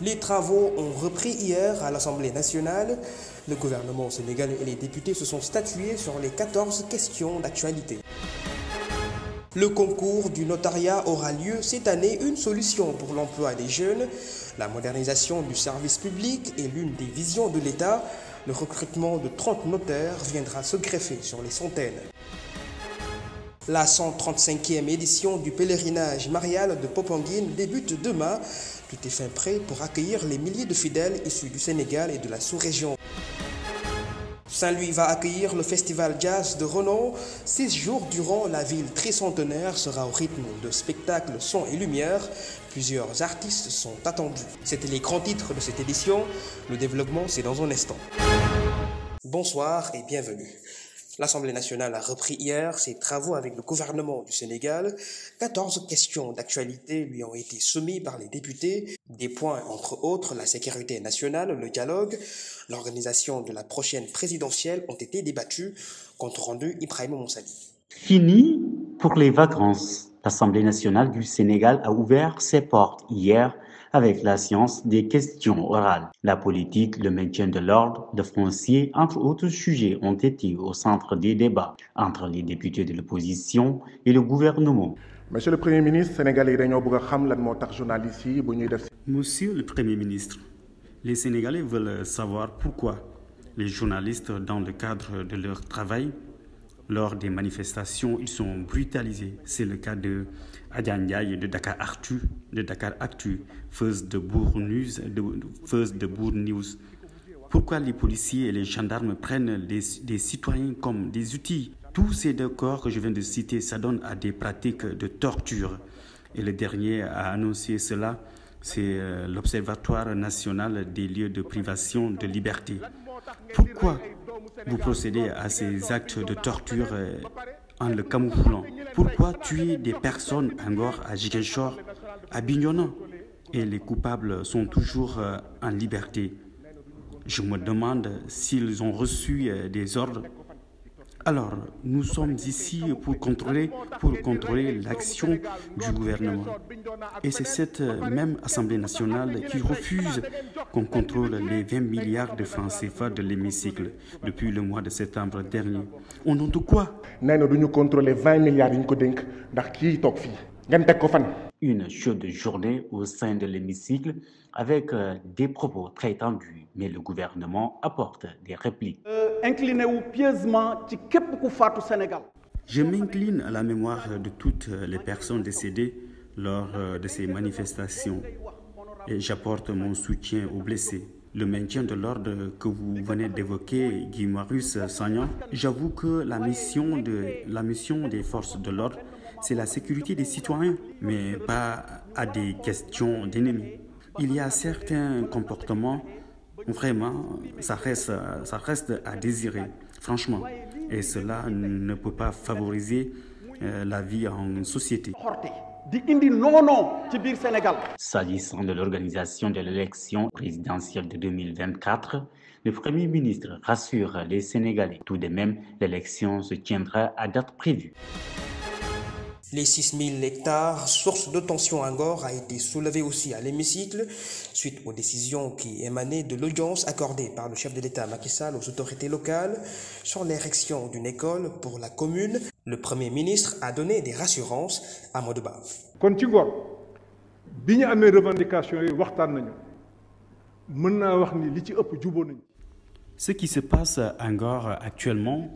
Les travaux ont repris hier à l'Assemblée nationale. Le gouvernement sénégalais et les députés se sont statués sur les 14 questions d'actualité. Le concours du notariat aura lieu cette année, une solution pour l'emploi des jeunes. La modernisation du service public est l'une des visions de l'État. Le recrutement de 30 notaires viendra se greffer sur les centaines. La 135e édition du pèlerinage marial de Popenguine débute demain. Tout est fin prêt pour accueillir les milliers de fidèles issus du Sénégal et de la sous-région. Saint-Louis va accueillir le festival jazz de renom. 6 jours durant, la ville tricentenaire sera au rythme de spectacles son et lumière. Plusieurs artistes sont attendus. C'était les grands titres de cette édition. Le développement, c'est dans un instant. Bonsoir et bienvenue. L'Assemblée nationale a repris hier ses travaux avec le gouvernement du Sénégal. 14 questions d'actualité lui ont été soumises par les députés. Des points entre autres la sécurité nationale, le dialogue, l'organisation de la prochaine présidentielle ont été débattus. Compte rendu Ibrahima Moussali. Fini pour les vacances. L'Assemblée nationale du Sénégal a ouvert ses portes hier avec la séance des questions orales. La politique, le maintien de l'ordre, le foncier, entre autres sujets, ont été au centre des débats entre les députés de l'opposition et le gouvernement. Monsieur le Premier ministre, Sénégalais dañoo bëgg a xam lan moo tax journalistes yi bu ñuy def. Monsieur le Premier ministre, les Sénégalais veulent savoir pourquoi les journalistes, dans le cadre de leur travail, lors des manifestations, ils sont brutalisés. C'est le cas de Adja Ndiaye de Dakar Actu, Feuz de Bour News. Pourquoi les policiers et les gendarmes prennent des citoyens comme des outils? Tous ces deux corps que je viens de citer s'adonnent à des pratiques de torture. Et le dernier à annoncer cela, c'est l'Observatoire national des lieux de privation de liberté. Pourquoi vous procédez à ces actes de torture en le camouflant? Pourquoi tuer des personnes à Ngor, à Ziguinchor, à Bignona? Et les coupables sont toujours en liberté. Je me demande s'ils ont reçu des ordres. Alors, nous sommes ici pour contrôler l'action du gouvernement. Et c'est cette même Assemblée nationale qui refuse qu'on contrôle les 20 milliards de francs CFA de l'hémicycle depuis le mois de septembre dernier. Au nom de quoi? Nee na duñu contrôler 20 milliards yi ñu ko dénk ndax kii toog fii ngeen teg ko fan. Une chaude journée au sein de l'hémicycle avec des propos très tendus, mais le gouvernement apporte des répliques. Je m'incline à la mémoire de toutes les personnes décédées lors de ces manifestations et j'apporte mon soutien aux blessés. Le maintien de l'ordre que vous venez d'évoquer, Guy Marius Sagnan, j'avoue que la mission des forces de l'ordre, c'est la sécurité des citoyens, mais pas à des questions d'ennemis. Il y a certains comportements, vraiment, ça reste à désirer, franchement. Et cela ne peut pas favoriser la vie en société. S'agissant de l'organisation de l'élection présidentielle de 2024, le Premier ministre rassure les Sénégalais. Tout de même, l'élection se tiendra à date prévue. Les 6000 hectares, source de tension à Ngor, a été soulevé aussi à l'hémicycle suite aux décisions qui émanaient de l'audience accordée par le chef de l'État Macky Sall aux autorités locales sur l'érection d'une école pour la commune. Le Premier ministre a donné des rassurances à Amadou Ba. Kon ci Ngor bi ñu amee revendication yi waxtaan nañu mën naa wax ni li ci ëpp juboo nañu. Ce qui se passe à Ngor actuellement,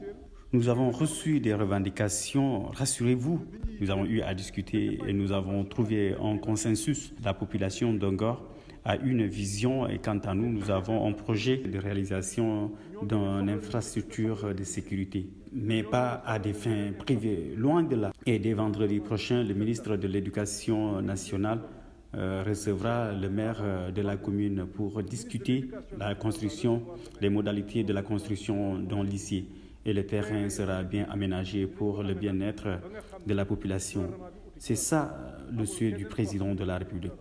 nous avons reçu des revendications, rassurez-vous. Nous avons eu à discuter et nous avons trouvé un consensus. La population d'Ngor a une vision et quant à nous, nous avons un projet de réalisation d'une infrastructure de sécurité, mais pas à des fins privées, loin de là. Et dès vendredi prochain, le ministre de l'Éducation nationale recevra le maire de la commune pour discuter la construction, les modalités de la construction d'un lycée. Et le terrain sera bien aménagé pour le bien-être de la population. C'est ça le souhait du président de la République.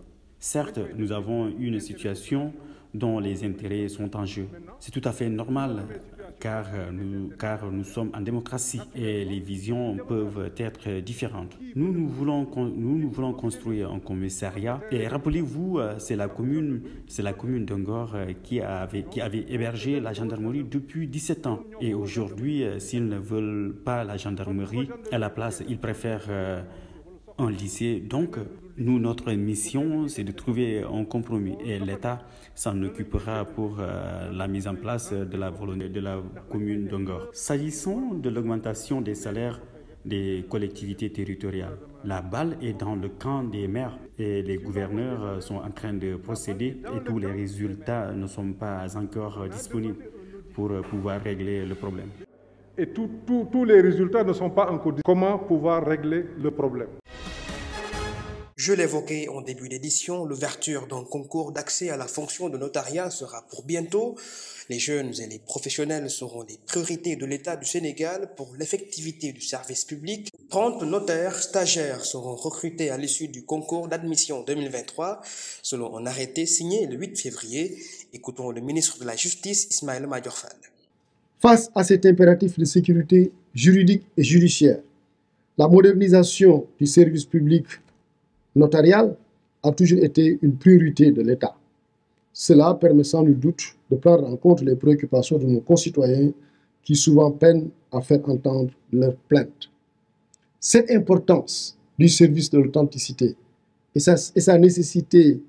Certes, nous avons une situation dont les intérêts sont en jeu. C'est tout à fait normal car nous sommes en démocratie et les visions peuvent être différentes. Nous voulons construire un commissariat et rappelez-vous, c'est la commune d'Angor qui avait hébergé la gendarmerie depuis 17 ans. Et aujourd'hui, s'ils ne veulent pas la gendarmerie, à la place, ils préfèrent un lycée. Donc, notre mission, c'est de trouver un compromis et l'État s'en occupera pour la mise en place de la volonté de la commune d'Angor. S'agissant de l'augmentation des salaires des collectivités territoriales, la balle est dans le camp des maires et les gouverneurs sont en train de procéder et tous les résultats ne sont pas encore disponibles pour pouvoir régler le problème. Et tous les résultats ne sont pas encore disponibles. Comment pouvoir régler le problème? Je l'évoquais en début d'édition, l'ouverture d'un concours d'accès à la fonction de notariat sera pour bientôt. Les jeunes et les professionnels seront les priorités de l'État du Sénégal pour l'effectivité du service public. 30 notaires stagiaires seront recrutés à l'issue du concours d'admission 2023, selon un arrêté signé le 8 février. Écoutons le ministre de la Justice, Ismaïla Madior Fall. Face à cet impératif de sécurité juridique et judiciaire, la modernisation du service public notarial a toujours été une priorité de l'État. Cela permet sans nul doute de prendre en compte les préoccupations de nos concitoyens qui souvent peinent à faire entendre leurs plaintes. Cette importance du service de l'authenticité et sa nécessité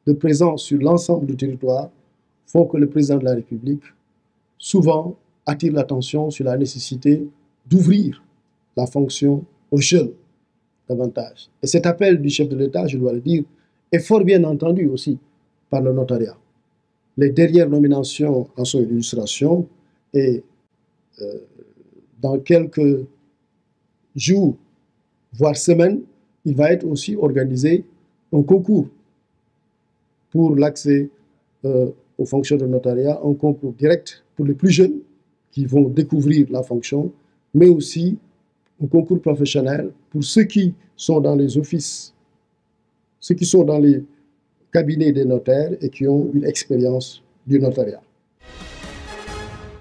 de présence sur l'ensemble du territoire font que le président de la République souvent attire l'attention sur la nécessité d'ouvrir la fonction aux jeunes davantage. Et cet appel du chef de l'État, je dois le dire, est fort bien entendu aussi par le notariat. Les dernières nominations en sont une illustration et dans quelques jours, voire semaines, il va être aussi organisé un concours pour l'accès aux fonctions de notariat, un concours direct pour les plus jeunes qui vont découvrir la fonction, mais aussi un concours professionnel pour ceux qui sont dans les offices, ceux qui sont dans les cabinets des notaires et qui ont une expérience du notariat.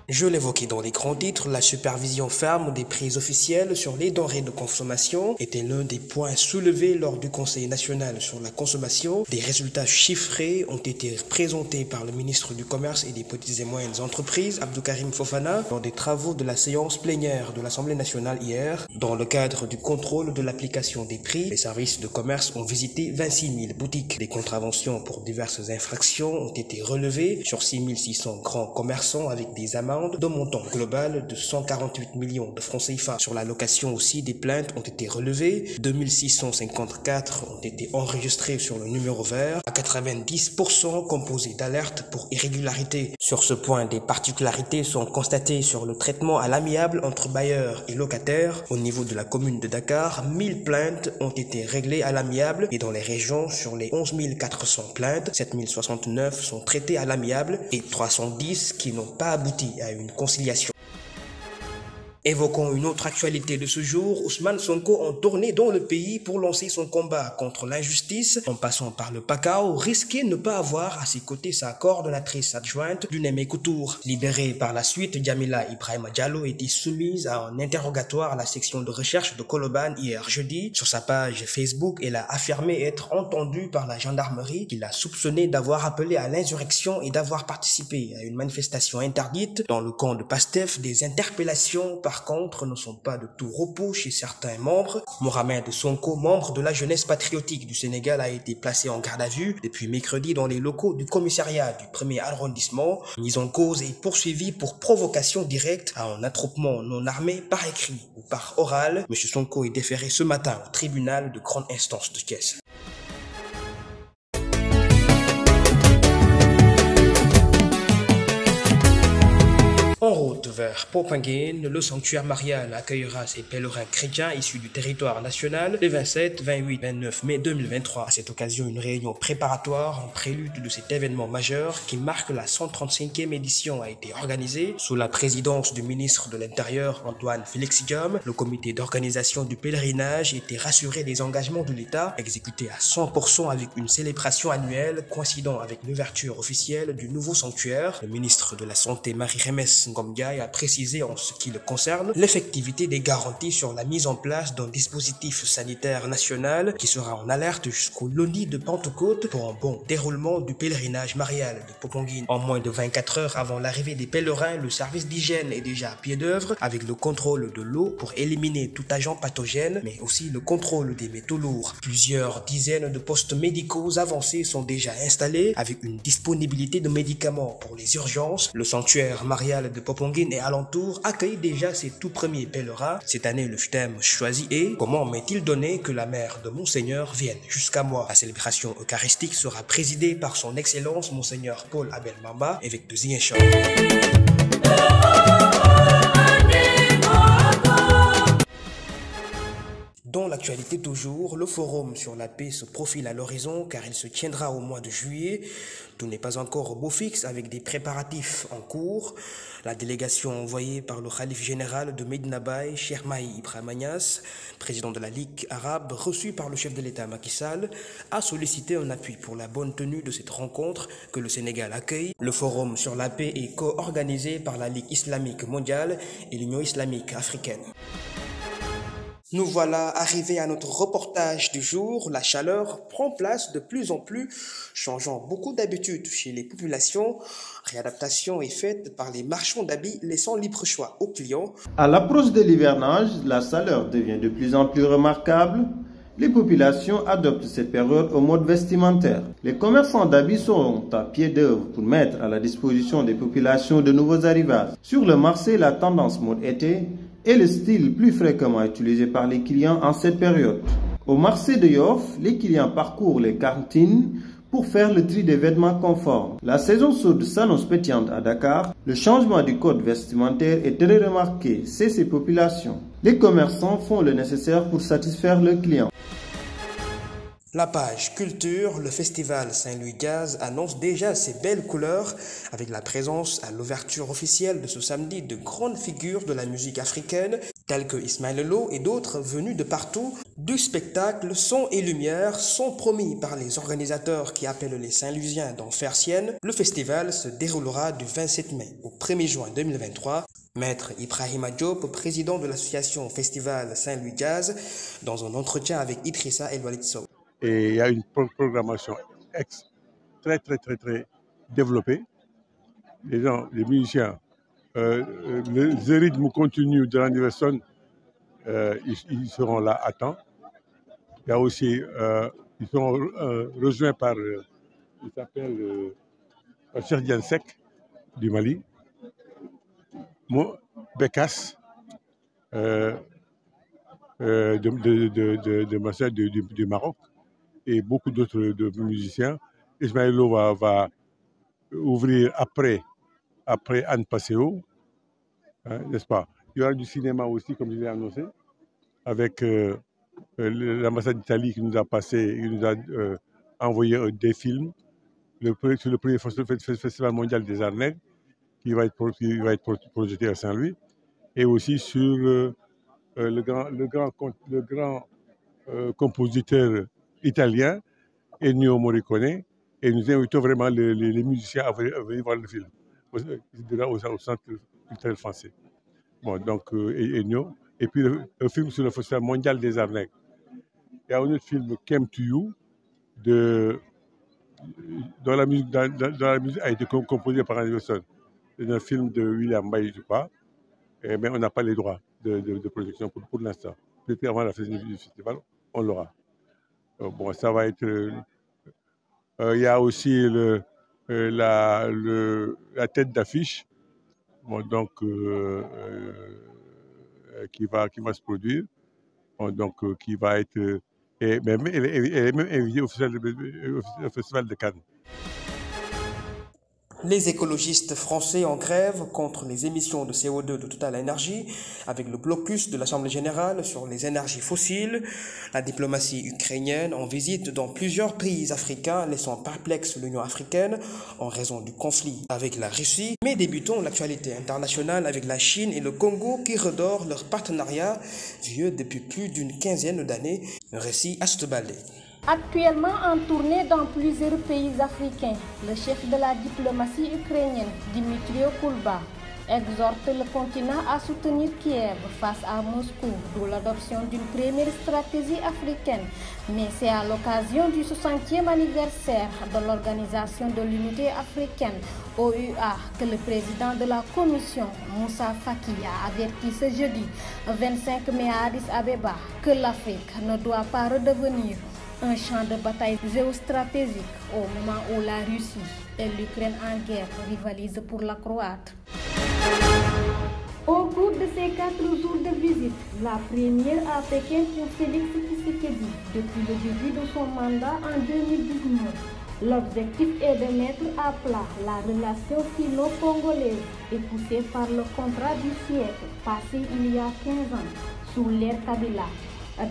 Je l'évoquais dans les grands titres, la supervision ferme des prix officiels sur les denrées de consommation était l'un des points soulevés lors du Conseil national sur la consommation. Des résultats chiffrés ont été présentés par le ministre du Commerce et des petites et moyennes entreprises, Abdou Karim Fofana, lors des travaux de la séance plénière de l'Assemblée nationale hier. Dans le cadre du contrôle de l'application des prix, les services de commerce ont visité 26 000 boutiques. Des contraventions pour diverses infractions ont été relevées sur 6 600 grands commerçants avec des amendes de montant global de 148 millions de francs CFA. Sur la location aussi, des plaintes ont été relevées. 2654 ont été enregistrées sur le numéro vert, à 90% composés d'alertes pour irrégularité. Sur ce point, des particularités sont constatées sur le traitement à l'amiable entre bailleurs et locataires. Au niveau de la commune de Dakar, 1000 plaintes ont été réglées à l'amiable et dans les régions, sur les 11 400 plaintes, 7069 sont traitées à l'amiable et 310 qui n'ont pas abouti à une conciliation. Évoquons une autre actualité de ce jour. Ousmane Sonko en tournée dans le pays pour lancer son combat contre l'injustice. En passant par le PACAO, risquait ne pas avoir à ses côtés sa coordonnatrice adjointe du Némékoutour. Libérée par la suite, Djamila Ibrahima Diallo était soumise à un interrogatoire à la section de recherche de Koloban hier jeudi. Sur sa page Facebook, elle a affirmé être entendue par la gendarmerie qui l'a soupçonnée d'avoir appelé à l'insurrection et d'avoir participé à une manifestation interdite. Dans le camp de Pastef, des interpellations par contre ne sont pas de tout repos chez certains membres. Mohamed Sonko, membre de la jeunesse patriotique du Sénégal, a été placé en garde à vue depuis mercredi dans les locaux du commissariat du 1er arrondissement. Mise en cause et poursuivi pour provocation directe à un attroupement non armé par écrit ou par oral. M. Sonko est déféré ce matin au tribunal de grande instance de Thiès. En route vers sanctuaire Popenguine, le sanctuaire marial accueillera ses pèlerins chrétiens issus du territoire national les 27, 28, 29 mai 2023. À cette occasion, une réunion préparatoire en prélude de cet événement majeur qui marque la 135e édition a été organisée sous la présidence du ministre de l'Intérieur Antoine Félix Diome. Le comité d'organisation du pèlerinage était rassuré des engagements de l'État exécutés à 100% avec une célébration annuelle coïncidant avec l'ouverture officielle du nouveau sanctuaire. Le ministre de la Santé Marie-Remesse Ngom-Ndiaye a précisé en ce qui le concerne l'effectivité des garanties sur la mise en place d'un dispositif sanitaire national qui sera en alerte jusqu'au lundi de Pentecôte pour un bon déroulement du pèlerinage marial de Popenguine. En moins de 24 heures avant l'arrivée des pèlerins, le service d'hygiène est déjà à pied d'œuvre avec le contrôle de l'eau pour éliminer tout agent pathogène, mais aussi le contrôle des métaux lourds. Plusieurs dizaines de postes médicaux avancés sont déjà installés avec une disponibilité de médicaments pour les urgences. Le sanctuaire marial de Popenguine et alentour accueille déjà ses tout premiers pèlerins. Cette année, le thème choisi est « Comment m'est-il donné que la mère de Monseigneur vienne jusqu'à moi ?» La célébration eucharistique sera présidée par son Excellence Monseigneur Paul Abel Mamba, évêque de Ziguinchor. Dans l'actualité toujours, le forum sur la paix se profile à l'horizon car il se tiendra au mois de juillet. Tout n'est pas encore au beau fixe avec des préparatifs en cours. La délégation envoyée par le Khalif général de Medina Baye, Cheikh Mahi Ibrahima Niasse, président de la Ligue arabe, reçu par le chef de l'État Macky Sall, a sollicité un appui pour la bonne tenue de cette rencontre que le Sénégal accueille. Le forum sur la paix est co-organisé par la Ligue islamique mondiale et l'Union islamique africaine. Nous voilà arrivés à notre reportage du jour. La chaleur prend place de plus en plus, changeant beaucoup d'habitudes chez les populations. Réadaptation est faite par les marchands d'habits, laissant libre choix aux clients. À l'approche de l'hivernage, la chaleur devient de plus en plus remarquable. Les populations adoptent cette période au mode vestimentaire. Les commerçants d'habits seront à pied d'œuvre pour mettre à la disposition des populations de nouveaux arrivages. Sur le marché, la tendance mode été est le style plus fréquemment utilisé par les clients en cette période. Au marché de Yoff, les clients parcourent les cantines pour faire le tri des vêtements conformes. La saison chaude s'annonce pétillante à Dakar. Le changement du code vestimentaire est très remarqué chez ces populations. Les commerçants font le nécessaire pour satisfaire leurs clients. La page Culture, le festival Saint-Louis Jazz annonce déjà ses belles couleurs avec la présence à l'ouverture officielle de ce samedi de grandes figures de la musique africaine telles que Ismaël Lô et d'autres venus de partout. Du spectacle, son et lumière sont promis par les organisateurs qui appellent les Saint-Louisiens d'en faire sienne. Le festival se déroulera du 27 mai au 1er juin 2023. Maître Ibrahima Diop, président de l'association Festival Saint-Louis Jazz, dans un entretien avec Idrissa El Walid Sow. Et il y a une programmation très développée. Les gens, les musiciens, le rythme continu de l'anniversaire, ils seront là à temps. Il y a aussi, ils seront rejoints par, il s'appelle Cheikh Diane Seck du Mali, Bekas du Maroc, et beaucoup d'autres musiciens. Ismaël Lô va ouvrir après Anne Passeo, hein, n'est-ce pas? Il y aura du cinéma aussi, comme je l'ai annoncé, avec l'ambassade d'Italie qui nous a envoyé des films. Sur le premier festival mondial des arts nègres qui va être projeté à Saint-Louis, et aussi sur le grand compositeur italien Ennio Morricone, et nous invitons vraiment les musiciens à venir voir le film au Centre culturel français. Bon, donc Ennio, et puis le film sur le festival mondial des arts nègres. Il y a un autre film, Came to You, dont la musique a été composée par Anderson. C'est un film de William Baye, je crois, mais on n'a pas les droits de production pour l'instant. Peut-être avant la fin du festival, on l'aura. Bon, ça va être. Il y a aussi la tête d'affiche, bon, donc qui va se produire, bon, donc qui va être. Elle est même invitée au Festival de Cannes. Les écologistes français en grève contre les émissions de CO2 de Total Énergie, avec le blocus de l'Assemblée générale sur les énergies fossiles, la diplomatie ukrainienne en visite dans plusieurs pays africains, laissant perplexe l'Union africaine en raison du conflit avec la Russie. Mais débutons l'actualité internationale avec la Chine et le Congo qui redorent leur partenariat vieux depuis plus d'une quinzaine d'années. Un récit à Stebaldé. Actuellement en tournée dans plusieurs pays africains, le chef de la diplomatie ukrainienne, Dmitry Kuleba, exhorte le continent à soutenir Kiev face à Moscou, d'où l'adoption d'une première stratégie africaine. Mais c'est à l'occasion du 60e anniversaire de l'Organisation de l'Unité africaine, OUA, que le président de la Commission, Moussa Faki, a averti ce jeudi 25 mai à Addis Abeba que l'Afrique ne doit pas redevenir un champ de bataille géostratégique au moment où la Russie et l'Ukraine en guerre rivalisent pour la croate. Au cours de ces 4 jours de visite, la première à Pékin pour Félix Tshisekedi depuis le début de son mandat en 2019. L'objectif est de mettre à plat la relation sino-congolaise et poussée par le contrat du siècle passé il y a 15 ans sous l'ère Kabila.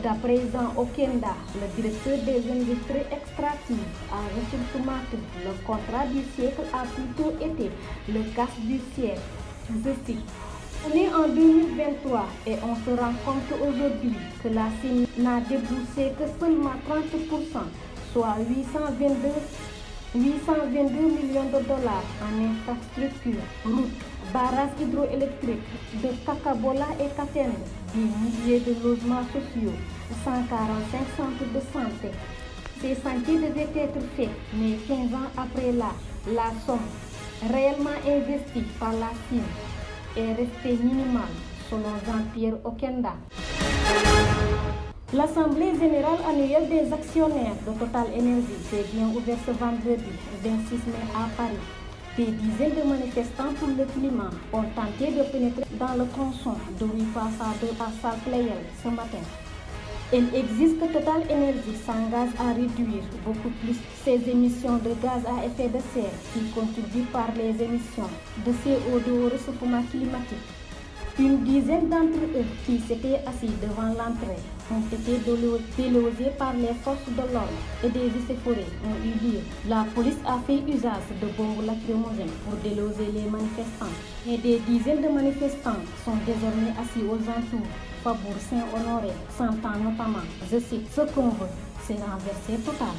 D'après Jean Okenda, le directeur des industries extractives à ressources matrices, le contrat du siècle a plutôt été le casse du siècle. Je cite. On est en 2023 et on se rend compte aujourd'hui que la Chine n'a déboursé que seulement 30%, soit 822 millions de dollars en infrastructures, routes, barrages hydroélectriques, de Kakabola et Katende, des milliers de logements sociaux, 145 centres de santé. Ces chantiers devaient être faits, mais 15 ans après là, la somme réellement investie par la Chine est restée minimale, selon Jean-Pierre Okenda. L'Assemblée générale annuelle des actionnaires de Total Énergie s'est bien ouverte ce vendredi 26 mai à Paris. Des dizaines de manifestants pour le climat ont tenté de pénétrer dans le tronçon de rue Passade à Salle Pleyel ce matin. Il existe que Total Énergie s'engage à réduire beaucoup plus ses émissions de gaz à effet de serre qui contribuent par les émissions de CO2 au réchauffement climatique. Une dizaine d'entre eux qui s'étaient assis devant l'entrée ont été délogés par les forces de l'ordre et des eaux-et-forêts ont eu lieu. La police a fait usage de bombes lacrymogènes pour déloger les manifestants. Et des dizaines de manifestants sont désormais assis aux alentours, Faubourg Saint-Honoré, sentant notamment, je cite, ce qu'on veut, c'est renverser Total.